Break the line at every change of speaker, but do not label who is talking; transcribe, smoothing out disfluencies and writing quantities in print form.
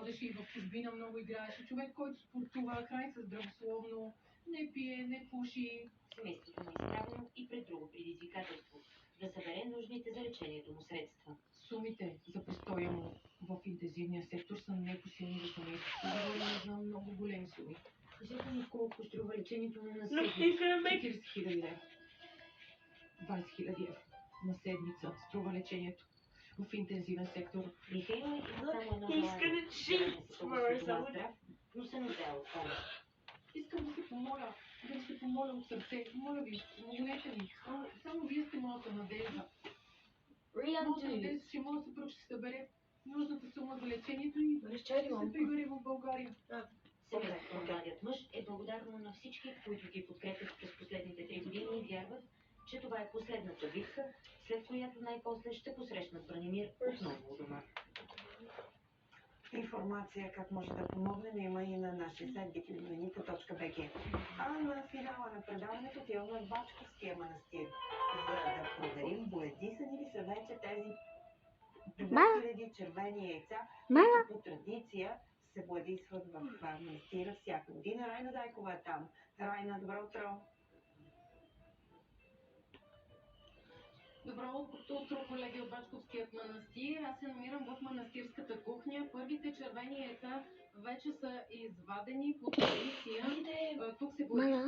ходеше и в чужбина много играеше. Човек, който спортува, храни се здравословно, не пие, не пуши.
Семейството му е изправено и пред друго предизвикателство – да събере нужните за лечението му средства.
Сумите за престоя му в интензивния сектор са непосилни за семейството. Говорим за много големи суми.
Кажете ми колко струва лечението му на
Но
седмица?
40 000 лева. 20 000 евро на седмица струва лечението в интензивен сектор.
Михаил има само едно желание – да се побързи това здрав, но се нуждае от помощ.
Искам да се помоля от сърце. Моля ви, помогнете ми. Само вие сте моята надежда. Моята надежда, че моят съпруг ще събере нужната сума за лечението и ще се прибере в България.
Семейството на младият мъж е благодарно на всички, които ги подкрепят през последните 3 години и вярват, че това е последната битка, след която най-после ще посрещнат Бранимир отново у дома.
Информация как може да помогнем има и на нашия сайт btv.bg. А на финала на предаването отиваме в Бачковския манастир, за да проверим боядисани ли са вече тези 2000 червени яйца, които по традиция се боядисват в манастира всяка година. Райна Зайкова е там. Райна, добро утро!
Добро утро, колеги от Бачковският манастир. Аз се намирам в манастирската кухня. Първите червени яйца вече са извадени по традиция. Тук се боядисват